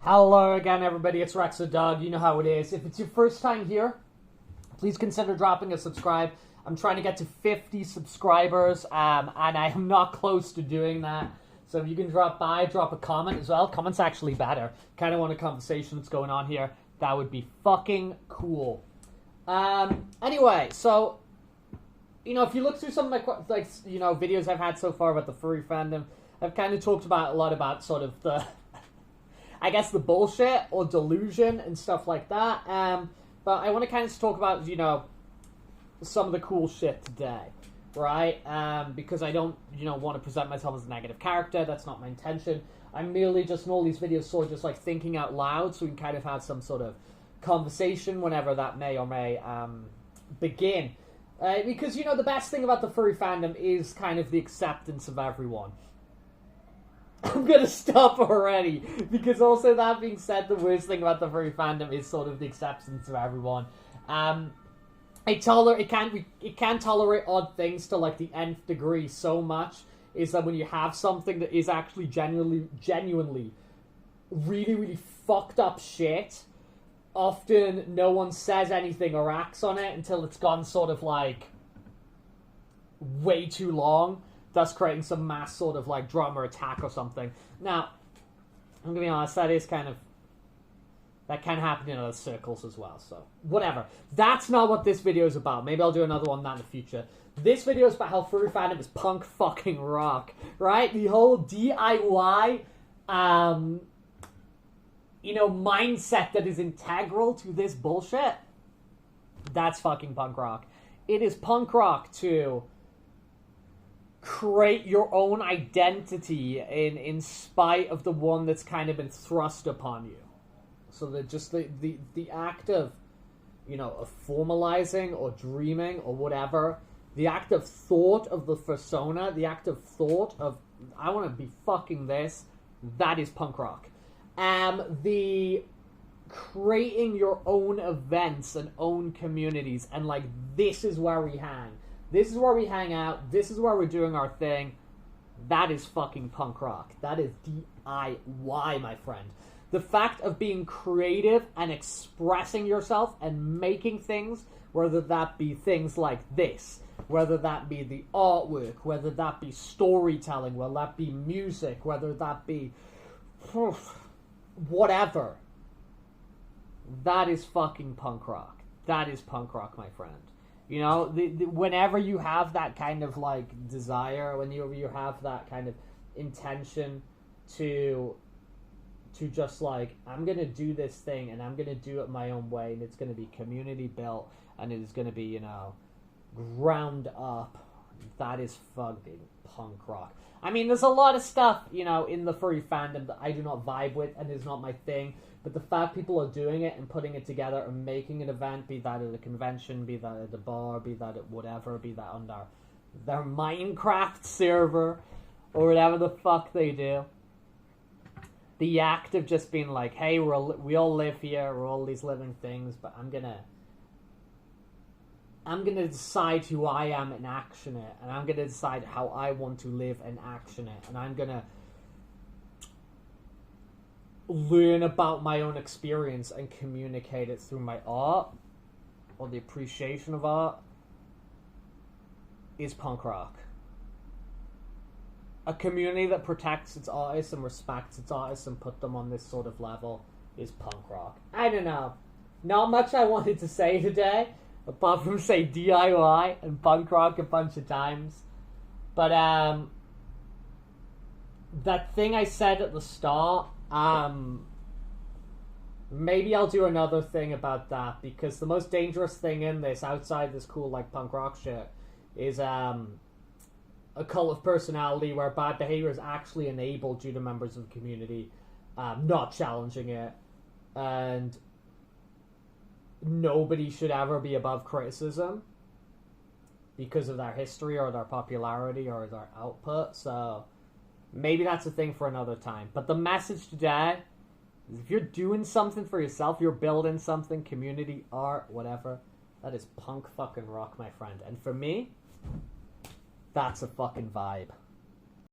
Hello again, everybody. It's Rex the Dog. You know how it is. If it's your first time here, please consider dropping a subscribe. I'm trying to get to 50 subscribers, and I am not close to doing that. So if you can drop by, drop a comment as well. Comment's actually better. Kind of want a conversation that's going on here. That would be fucking cool. Anyway, so, you know, if you look through some of my, videos I've had so far about the furry fandom, I've kind of talked about a lot about sort of the, I guess, the bullshit or delusion and stuff like that. But I want to kind of talk about, you know, some of the cool shit today, right? Because I don't, want to present myself as a negative character. That's not my intention. I'm merely just in all these videos sort of just like thinking out loud so we can kind of have some sort of conversation whenever that may or may begin. Because, the best thing about the furry fandom is kind of the acceptance of everyone. I'm gonna stop already, because also that being said, the worst thing about the furry fandom is sort of the acceptance of everyone. It can tolerate odd things to like the nth degree so much, is that when you have something that is actually genuinely really, really fucked up shit, often no one says anything or acts on it until it's gone sort of like way too long, thus creating some mass sort of like drama attack or something. Now, I'm gonna be honest, that can happen in other circles as well, so whatever. That's not what this video is about. Maybe I'll do another one on that in the future. This video is about how furry fandom is punk fucking rock, right? The whole DIY, mindset that is integral to this bullshit, that's fucking punk rock. It is punk rock to create your own identity in spite of the one that's kind of been thrust upon you. So that just the act of, of formalizing or dreaming or whatever, the act of thought of the persona, the act of thought of, I want to be fucking this, that is punk rock. The creating your own events and own communities, and like, this is where we hang. This is where we hang out. This is where we're doing our thing. That is fucking punk rock. That is DIY, my friend. The fact of being creative and expressing yourself and making things, whether that be things like this, whether that be the artwork, whether that be storytelling, whether that be music, whether that be whatever, that is fucking punk rock. That is punk rock, my friend. Whenever you have that kind of like desire, when you have that kind of intention to just like, I'm gonna do this thing and I'm gonna do it my own way, and it's gonna be community built and it is gonna be, ground up, that is fucking punk rock. I mean, there's a lot of stuff, in the furry fandom that I do not vibe with and is not my thing. But the fact people are doing it and putting it together and making an event, be that at a convention, be that at a bar, be that at whatever, be that on their Minecraft server, or whatever the fuck they do. The act of just being like, hey, we all live here, we're all these living things, but I'm gonna decide who I am and action it, and I'm gonna decide how I want to live and action it, and I'm gonna learn about my own experience and communicate it through my art, or the appreciation of art, is punk rock. A community that protects its artists and respects its artists and put them on this sort of level is punk rock. I don't know. Not much I wanted to say today, apart from say DIY and punk rock a bunch of times. But that thing I said at the start, maybe I'll do another thing about that, because the most dangerous thing in this, outside this cool like punk rock shit, is a cult of personality where bad behavior is actually enabled due to members of the community not challenging it, and nobody should ever be above criticism because of their history or their popularity or their output. So maybe that's a thing for another time. But the message today is, if you're doing something for yourself, you're building something, community, art, whatever, that is punk fucking rock, my friend. And for me, that's a fucking vibe.